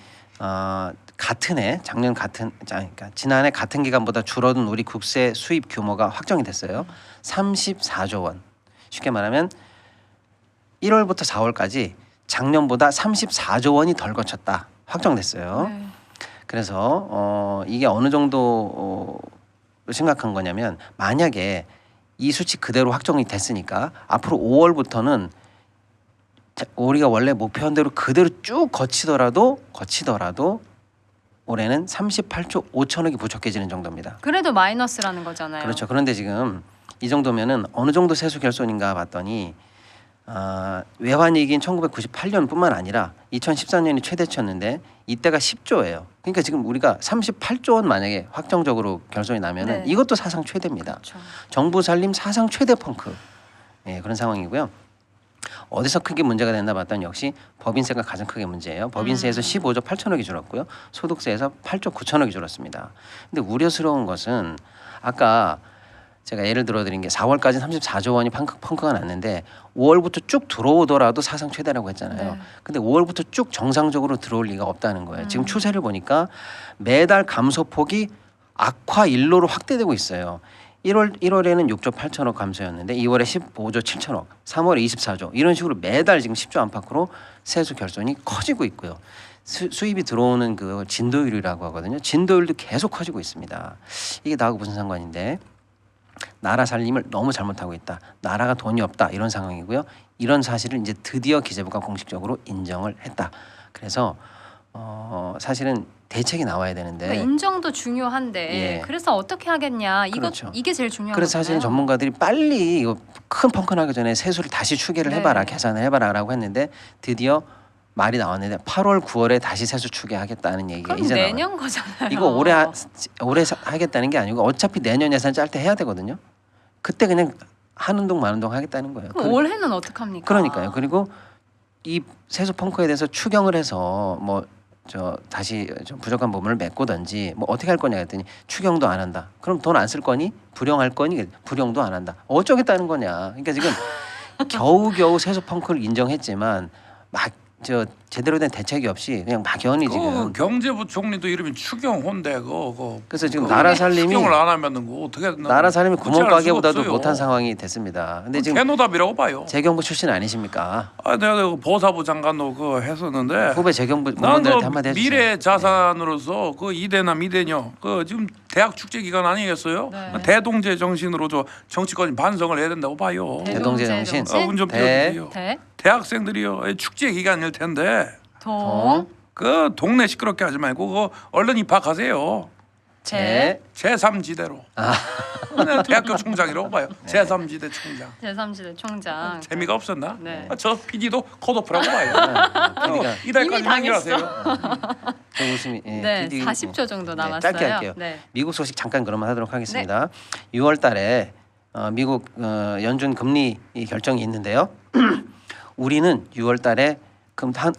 같은 해 작년 그러니까 지난해 같은 기간보다 줄어든 우리 국세 수입 규모가 확정이 됐어요. 34조 원. 쉽게 말하면 1월부터 4월까지 작년보다 34조 원이 덜 거쳤다. 확정됐어요. 네. 그래서 이게 어느 정도 심각한 거냐면 만약에 이 수치 그대로 확정이 됐으니까 앞으로 5월부터는 우리가 원래 목표한 대로 그대로 쭉 거치더라도 올해는 38조 5천억이 부족해지는 정도입니다. 그래도 마이너스라는 거잖아요. 그렇죠. 그런데 지금 이 정도면은 어느 정도 세수 결손인가 봤더니 외환위기인 1998년뿐만 아니라 2014년이 최대치였는데 이때가 10조예요. 그러니까 지금 우리가 38조 원 만약에 확정적으로 결손이 나면은 네. 이것도 사상 최대입니다. 그렇죠. 정부 살림 사상 최대 펑크. 예, 그런 상황이고요. 어디서 크게 문제가 됐나 봤더니 역시 법인세가 가장 크게 문제예요. 법인세에서 15조 8천억이 줄었고요. 소득세에서 8조 9천억이 줄었습니다. 근데 우려스러운 것은 아까 제가 예를 들어드린 게 4월까지 34조 원이 펑크가 났는데 5월부터 쭉 들어오더라도 사상 최대라고 했잖아요. 네. 근데 5월부터 쭉 정상적으로 들어올 리가 없다는 거예요. 지금 추세를 보니까 매달 감소폭이 악화 일로로 확대되고 있어요. 1월에는 6조 8천억 감소였는데 2월에 15조 7천억, 3월에 24조 이런 식으로 매달 지금 10조 안팎으로 세수 결손이 커지고 있고요. 수입이 들어오는 그 진도율이라고 하거든요. 진도율도 계속 커지고 있습니다. 이게 나하고 무슨 상관인데 나라 살림을 너무 잘못하고 있다. 나라가 돈이 없다 이런 상황이고요. 이런 사실을 이제 드디어 기재부가 공식적으로 인정을 했다. 그래서 사실은 대책이 나와야 되는데 그러니까 인정도 중요한데 예. 그래서 어떻게 하겠냐 그렇죠. 이게 제일 중요한 그래서 사실은 거잖아요. 전문가들이 빨리 이거 큰 펑크 나기 전에 세수를 다시 추계를 네. 해봐라 계산을 해봐라라고 했는데 드디어 말이 나왔는데 8월 9월에 다시 세수 추계하겠다는 얘기가 그럼 이제 나와요. 내년 거잖아요. 이거 올해 하겠다는 게 아니고 어차피 내년 예산 짤 때 해야 되거든요. 그때 그냥 하는 동 마는 동 하겠다는 거예요. 그럼 올해는 어떡합니까? 그러니까요. 그리고 이 세수 펑크에 대해서 추경을 해서 뭐 다시 좀 부족한 부분을 메꾸든지 뭐 어떻게 할 거냐 했더니 추경도 안 한다. 그럼 돈 안 쓸 거니? 불용할 거니? 불용도 안 한다. 어쩌겠다는 거냐. 그러니까 지금 겨우겨우 세수 펑크를 인정했지만 제대로 된 대책이 없이 그냥 막연히 지금 경제부 총리도 이름이 추경호인데 그래서 지금 나라 살림이 추경을 안 하면은 그 어떻게 나라 살림이 구멍가게보다도 없어요. 못한 상황이 됐습니다. 근데 지금 개노답이라고 봐요. 재경부 출신 아니십니까? 내가 그 보사부 장관도 그 했었는데 후배 재경부 난 공무원들한테 한마디 그 해주세요. 미래 자산으로서 그 이대나 미대녀 그 지금 대학 축제 기간 아니겠어요? 네. 대동제 정신으로 정치권이 반성을 해야 된다고 봐요. 대동제 정신. 운좀 대- 띄워주세요. 대학생들이요 축제 기간일 텐데 동, 그 동네 시끄럽게 하지 말고 그 얼른 입학하세요. 제, 제3지대로. 그냥 대학교 총장이라고 봐요. 제3지대 총장. 제3지대 총장. 재미가 없었나? 네. 저 PD도 컷오프라고 봐요. PD가 이달까지 이미 당했어. 연결하세요. 좀 웃음이 네, PD 40초 정도 네, 남았어요. 짧게 할게요. 네. 미국 소식 잠깐 그러면 하도록 하겠습니다. 6월달에 미국 연준 금리 결정이 있는데요. 우리는 6월달에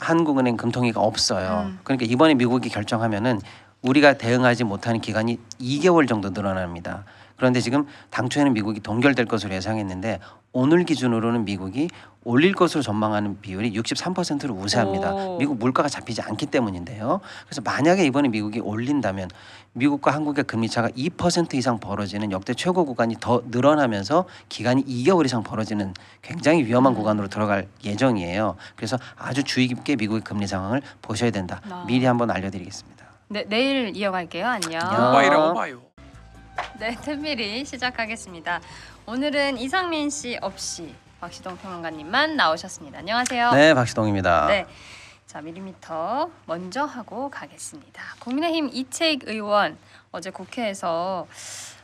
한국은행 금통위가 없어요. 그러니까 이번에 미국이 결정하면은 우리가 대응하지 못하는 기간이 2개월 정도 늘어납니다. 그런데 지금 당초에는 미국이 동결될 것으로 예상했는데 오늘 기준으로는 미국이 올릴 것으로 전망하는 비율이 63%로 우세합니다. 오. 미국 물가가 잡히지 않기 때문인데요. 그래서 만약에 이번에 미국이 올린다면 미국과 한국의 금리 차가 2% 이상 벌어지는 역대 최고 구간이 더 늘어나면서 기간이 2개월 이상 벌어지는 굉장히 위험한 구간으로 들어갈 예정이에요. 그래서 아주 주의 깊게 미국의 금리 상황을 보셔야 된다. 미리 한번 알려드리겠습니다. 네, 내일 이어갈게요. 안녕. 안녕. 오빠이라고 봐요. 네, 템미리 시작하겠습니다. 오늘은 이상민 씨 없이 박시동 평론가님만 나오셨습니다. 안녕하세요. 네, 박시동입니다. 네. 자, 밀리미터 먼저 하고 가겠습니다. 국민의힘 이채익 의원 어제 국회에서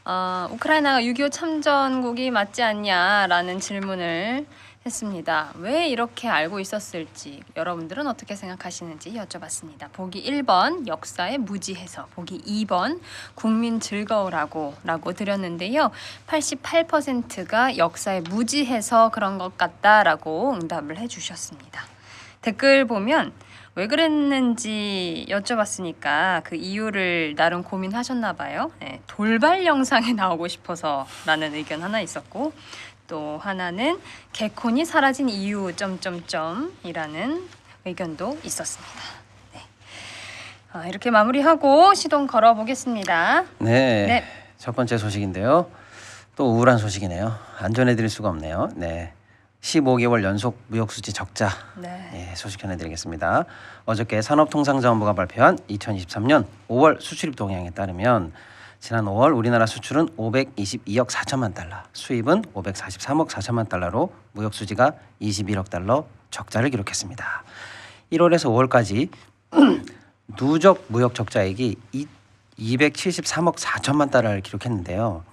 우크라이나가 6.25 참전국이 맞지 않냐라는 질문을 했습니다. 왜 이렇게 알고 있었을지 여러분들은 어떻게 생각하시는지 여쭤봤습니다. 보기 1번 역사의 무지해서, 보기 2번 국민 즐거우라고 드렸는데요. 88%가 역사의 무지해서 그런 것 같다라고 응답을 해주셨습니다. 댓글 보면 왜 그랬는지 여쭤봤으니까 그 이유를 나름 고민하셨나 봐요. 네, 돌발 영상에 나오고 싶어서라는 의견 하나 있었고, 또 하나는 개콘이 사라진 이유 점점점이라는 의견도 있었습니다. 네. 이렇게 마무리하고 시동 걸어보겠습니다. 네. 네. 첫 번째 소식인데요. 또 우울한 소식이네요. 안 전해드릴 수가 없네요. 네. 15개월 연속 무역수지 적자. 네. 예, 소식 전해드리겠습니다. 어저께 산업통상자원부가 발표한 2023년 5월 수출입 동향에 따르면 지난 5월 우리나라 수출은 522억 4천만 달러, 수입은 543억 4천만 달러로 무역수지가 21억 달러 적자를 기록했습니다. 1월에서 5월까지 누적 무역 적자액이 273억 4천만 달러를 기록했는데요.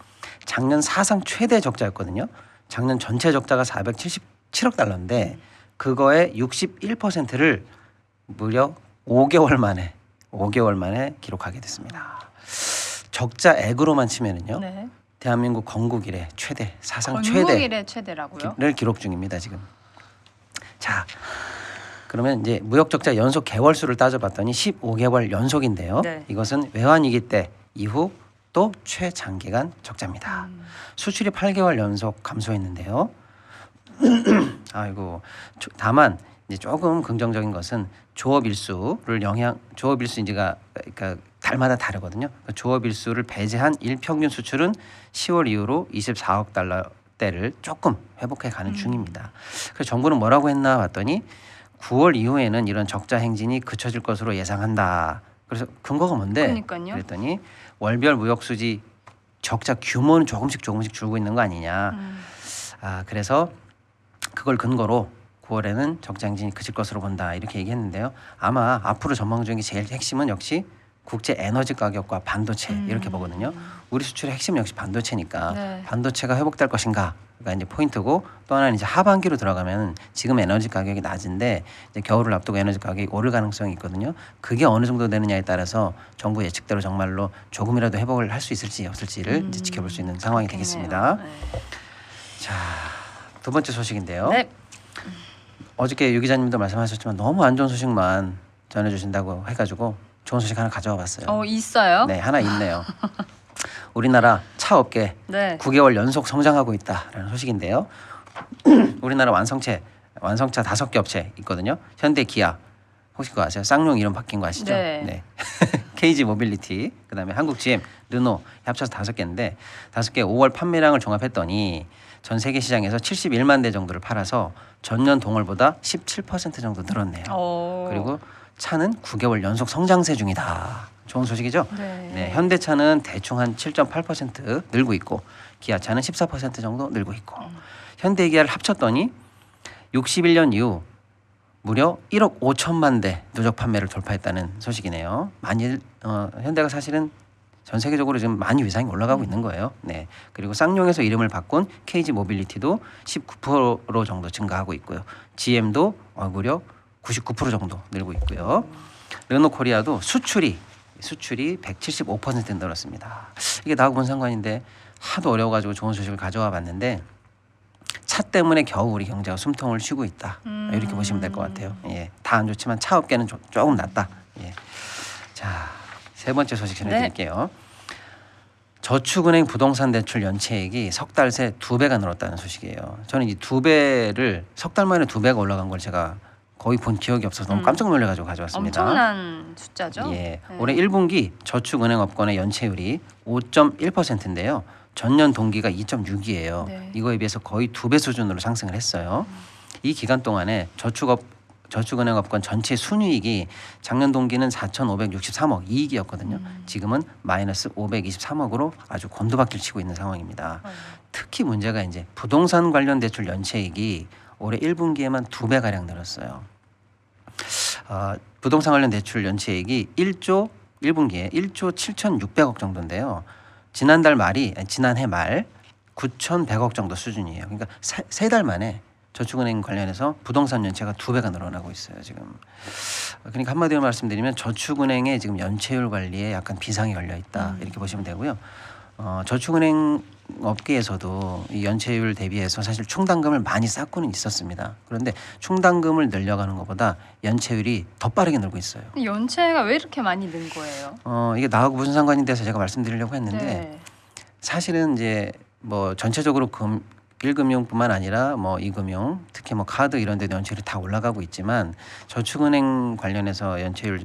작년 사상 최대 적자였거든요. 작년 전체 적자가 477억 달러인데 그거의 61%를 무려 5개월 만에 기록하게 됐습니다. 적자액으로만 치면은요. 네. 대한민국 건국 이래 최대, 사상 건국 이래 최대라고요? 를 기록 중입니다, 지금. 자, 그러면 이제 무역 적자 연속 개월 수를 따져봤더니 15개월 연속인데요. 네. 이것은 외환위기 때 이후 또 최장기간 적자입니다. 수출이 8개월 연속 감소했는데요. 아이고, 다만 이제 조금 긍정적인 것은 조업 일수를 조업 일수인지가 그러니까 달마다 다르거든요. 조업 일수를 배제한 일평균 수출은 10월 이후로 24억 달러대를 조금 회복해 가는 중입니다. 그래서 정부는 뭐라고 했나 봤더니 9월 이후에는 이런 적자 행진이 그쳐질 것으로 예상한다. 그래서 근거가 뭔데? 그러니까요. 그랬더니 월별 무역 수지 적자 규모는 조금씩 줄고 있는 거 아니냐. 그래서 그걸 근거로 9월에는 적자 행진이 그칠 것으로 본다 이렇게 얘기했는데요. 아마 앞으로 전망적인 제일 핵심은 역시 국제 에너지 가격과 반도체 이렇게 보거든요. 우리 수출의 핵심 역시 반도체니까 네. 반도체가 회복될 것인가가 이제 포인트고, 또 하나는 이제 하반기로 들어가면 지금 에너지 가격이 낮은데 이제 겨울을 앞두고 에너지 가격이 오를 가능성이 있거든요. 그게 어느 정도 되느냐에 따라서 정부 예측대로 정말로 조금이라도 회복을 할 수 있을지 없을지를 이제 지켜볼 수 있는 상황이 되겠습니다. 네. 자, 두 번째 소식인데요. 네. 어저께 유 기자님도 말씀하셨지만 너무 안 좋은 소식만 전해주신다고 해가지고 좋은 소식 하나 가져와 봤어요. 있어요? 네, 하나 있네요. 우리나라 차 업계 네. 9개월 연속 성장하고 있다라는 소식인데요. 우리나라 완성차 5개 업체 있거든요. 현대, 기아, 혹시 그거 아세요? 쌍용 이름 바뀐 거 아시죠? 네. KG 모빌리티, 그다음에 한국 GM, 르노 합쳐서 5개인데 5개 5월 판매량을 종합했더니 전 세계 시장에서 71만 대 정도를 팔아서 전년 동월보다 17% 정도 늘었네요. 그리고 차는 9개월 연속 성장세 중이다. 좋은 소식이죠? 네. 현대차는 대충 한 7.8% 늘고 있고 기아차는 14% 정도 늘고 있고 현대 기아를 합쳤더니 61년 이후 무려 1억 5천만 대 누적 판매를 돌파했다는 소식이네요. 현대가 사실은 전 세계적으로 지금 많이 위상이 올라가고 있는 거예요. 네. 그리고 쌍용에서 이름을 바꾼 KG 모빌리티도 19% 정도 증가하고 있고요. GM도 무려 99% 정도 늘고 있고요. 르노 코리아도 수출이 175% 늘었습니다. 이게 나하고 뭔 상관인데 하도 어려워가지고 좋은 소식을 가져와 봤는데 차 때문에 겨우 우리 경제가 숨통을 쉬고 있다. 이렇게 보시면 될 것 같아요. 예, 다 안 좋지만 차 업계는 조금 낫다. 예. 자, 세 번째 소식 전해드릴게요. 저축은행 부동산 대출 연체액이 석 달 새 2배가 늘었다는 소식이에요. 저는 이 2배를 석 달 만에 2배가 올라간 걸 제가 거의 본 기억이 없어서 너무 깜짝 놀래가지고 가져왔습니다. 엄청난 숫자죠. 예, 올해 1분기 저축은행 업권의 연체율이 5.1%인데요. 전년 동기가 2.6이에요. 네. 이거에 비해서 거의 2배 수준으로 상승을 했어요. 이 기간 동안에 저축은행 업권 전체 순이익이 작년 동기는 4,563억 이익이었거든요. 지금은 마이너스 523억으로 아주 곤두박질 치고 있는 상황입니다. 특히 문제가 이제 부동산 관련 대출 연체익이 올해 1분기에만 2배 가량 늘었어요. 부동산 관련 대출 연체액이 1분기에 1조 7,600억 정도인데요. 지난달 말이 아니, 지난해 말 9,100억 정도 수준이에요. 그러니까 세 달 만에 저축은행 관련해서 부동산 연체가 2배가 늘어나고 있어요 지금. 그러니까 한마디로 말씀드리면 저축은행의 지금 연체율 관리에 약간 비상이 걸려 있다 이렇게 보시면 되고요. 저축은행 업계에서도 이 연체율 대비해서 사실 충당금을 많이 쌓고는 있었습니다. 그런데 충당금을 늘려가는 것보다 연체율이 더 빠르게 늘고 있어요. 연체가 왜 이렇게 많이 는 거예요? 이게 나하고 무슨 상관이 돼서 제가 말씀드리려고 했는데 네. 사실은 이제 뭐 전체적으로 1금융뿐만 아니라 뭐 2금융 특히 뭐 카드 이런 데도 연체율이 다 올라가고 있지만 저축은행 관련해서 연체율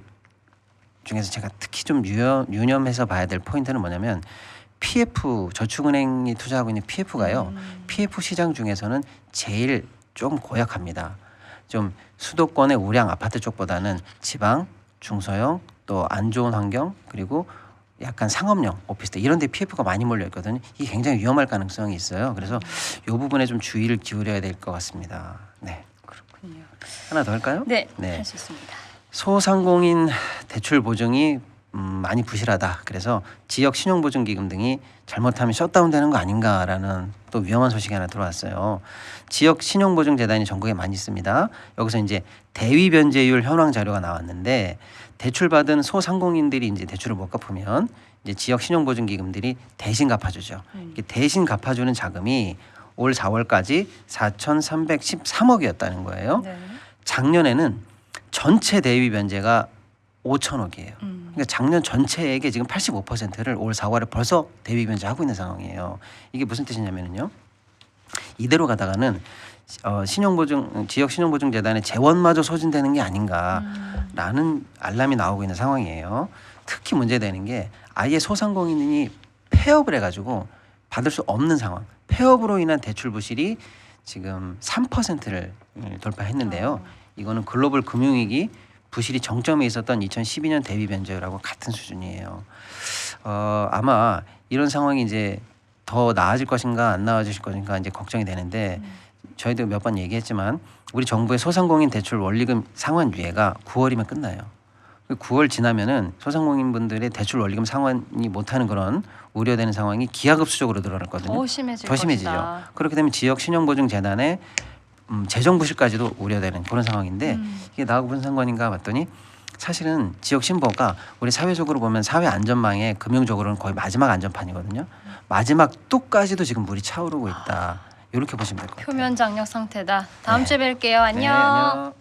중에서 제가 특히 좀 유념해서 봐야 될 포인트는 뭐냐면 PF 저축은행이 투자하고 있는 PF가요. PF 시장 중에서는 제일 좀 고약합니다. 좀 수도권의 우량 아파트 쪽보다는 지방, 중소형 또 안 좋은 환경 그리고 약간 상업용 오피스텔 이런 데 PF가 많이 몰려 있거든요. 이게 굉장히 위험할 가능성이 있어요. 그래서 이 부분에 좀 주의를 기울여야 될 것 같습니다. 네. 그렇군요. 하나 더 할까요? 네, 네. 할 수 있습니다. 소상공인 대출 보증이 많이 부실하다. 그래서 지역 신용보증기금 등이 잘못하면 셧다운되는 거 아닌가라는 또 위험한 소식이 하나 들어왔어요. 지역 신용보증재단이 전국에 많이 있습니다. 여기서 이제 대위 변제율 현황 자료가 나왔는데 대출받은 소상공인들이 이제 대출을 못 갚으면 이제 지역 신용보증기금들이 대신 갚아주죠. 이게 대신 갚아주는 자금이 올 4월까지 4,313억이었다는 거예요. 네. 작년에는 전체 대위 변제가 5천억이에요. 그러니까 작년 전체액의 지금 85%를 올 4월에 벌써 대위 변제하고 있는 상황이에요. 이게 무슨 뜻이냐면요. 이대로 가다가는 지역 신용보증재단의 재원마저 소진되는 게 아닌가라는 알람이 나오고 있는 상황이에요. 특히 문제되는 게 아예 소상공인이 폐업을 해가지고 받을 수 없는 상황. 폐업으로 인한 대출 부실이 지금 3%를 돌파했는데요. 이거는 글로벌 금융위기 부실이 정점에 있었던 2012년 대비 변제율하고 같은 수준이에요. 아마 이런 상황이 이제 더 나아질 것인가 안 나아질 것인가 이제 걱정이 되는데 저희도 몇 번 얘기했지만 우리 정부의 소상공인 대출 원리금 상환 유예가 9월이면 끝나요. 9월 지나면은 소상공인분들의 대출 원리금 상환이 못하는 그런 우려되는 상황이 기하급수적으로 늘어났거든요. 더 심해질 더 심해지죠. 것이다. 그렇게 되면 지역 신용보증재단의 재정 부실까지도 우려되는 그런 상황인데 이게 나하고 무슨 상관인가 봤더니 사실은 지역 신보가 우리 사회적으로 보면 사회 안전망의 금융적으로는 거의 마지막 안전판이거든요. 마지막 뚝까지도 지금 물이 차오르고 있다. 이렇게 보시면 될 것 같아요. 표면 장력 상태다. 다음 네. 주에 뵐게요. 안녕. 네, 안녕.